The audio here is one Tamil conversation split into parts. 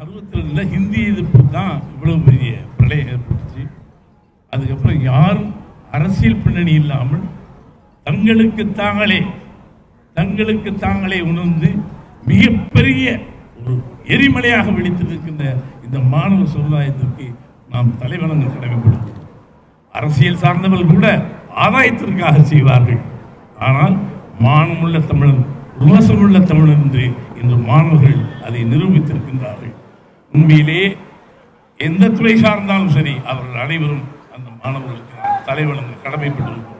62 ஹிந்தி எதிர்ப்பு தான் இவ்வளவு பெரிய பிரளயம் ஏற்பட்டுச்சு. அதுக்கப்புறம் யாரும் அரசியல் பின்னணி இல்லாமல் தங்களுக்கு தாங்களே உணர்ந்து மிகப்பெரிய ஒரு எரிமலையாக வெடித்திருக்கின்ற இந்த மாணவ சமுதாயத்திற்கு நாம் தலைவணங்க கடமைப்படுத்தும். அரசியல் சார்ந்தவர்கள் கூட ஆதாயத்திற்காக செய்வார்கள். ஆனால் மானமுள்ள தமிழன், ரோசமுள்ள தமிழன் என்று இன்று மாணவர்கள் அதை நிரூபித்திருக்கின்றார்கள். உண்மையிலே எந்த துறை சார்ந்தாலும் சரி, அவர்கள் அனைவரும் அந்த மாணவர்களுக்கு தலைவணங்க கடமைப்பட்டிருக்கிறோம்.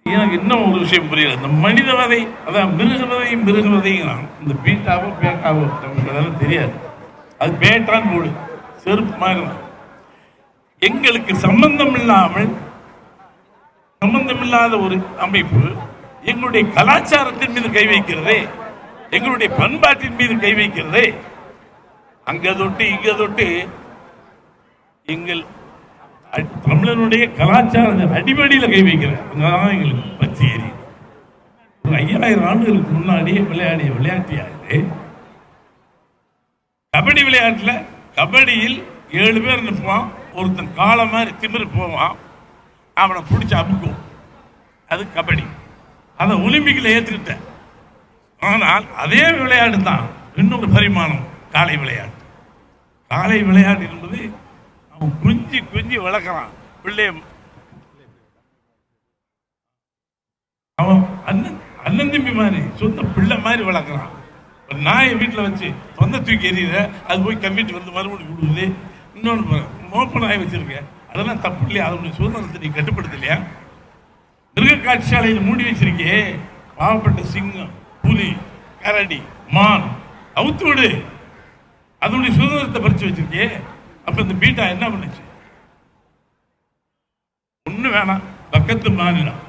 எனக்கு இன்னும் ஒரு விஷயம் புரியல. இந்த மனிதவதை, அதான் மிருகவதைங்கிறான். இந்த பீட்டாவோ பேட்டாவோ நமக்கு அதெல்லாம் தெரியாது. அது பேட்டான்னு போடு, செருப்பு மாதிரி. எங்களுக்கு சம்பந்தம் இல்லாத ஒரு அமைப்பு எங்களுடைய கலாச்சாரத்தின் மீது கை வைக்கிறதே, எங்களுடைய பண்பாட்டின் மீது கை வைக்கிறதே, அங்க தொட்டு இங்க தொட்டு எங்கள் தமிழனுடைய கலாச்சார அடிப்படையில் கை வைக்கிறேன். எங்களுக்கு பச்சை ஏறி 5000 ஆண்டுகளுக்கு முன்னாடியே விளையாடிய விளையாட்டு கபடி விளையாட்டுல, கபடியில் 7 பேர் நிற்பான். ஒருத்தன் காலை மாதிரி திமிரு போவான், அவனை பிடிச்சி அமுக்கும். அது கபடி. அதை ஒலிம்பிக்ல ஏற்றுக்கிட்டேன். ஆனால் அதே விளையாட்டு தான் இன்னொரு பரிமாணம் காலை விளையாட்டு. காலை விளையாட்டு என்பது அவன் குஞ்சு வளர்க்கிறான் பிள்ளைய. அவன் அண்ணன் தம்பி மாதிரி, சொந்த பிள்ளை மாதிரி வளர்க்கிறான். நாயை வீட்டில் வச்சு சொந்த தூக்கி எறிகிற, அது போய் கம்பிட்டு வந்து மறுபடியும் கொடுக்குது. இன்னொன்று மோப்ப நாய் வச்சிருக்க, அதெல்லாம் தப்பு இல்லையா? அதனுடைய சுதந்திரத்தை நீ கட்டுப்படுத்தலையா? மிருக காட்சியாலையில் மூடி வச்சிருக்கே, பாவப்பட்ட சிங்கம், புலி, கரடி, மான், அவுத்து விடு. அதனுடைய சுதந்திரத்தை பறிச்சு வச்சிருக்கே. அப்ப இந்த பீட்டா என்ன பண்ணுச்சு? ஒண்ணு வேணாம், பக்கத்து மாநிலம்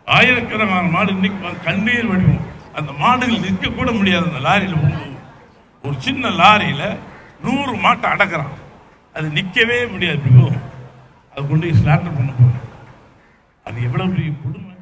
ஆயிரக்கணக்கான மாடு இன்னைக்கு கண்ணீர் வடிவம். அந்த மாடுகள் நிற்க கூட முடியாது. அந்த லாரியில போகும்போது ஒரு சின்ன லாரியில 100 மாட்டை அடக்குறான். அது நிற்கவே முடியாது. அது கொண்டு ஸ்லாட்டர் பண்ண போறேன். அது எவ்வளவு பெரிய கொடுமை.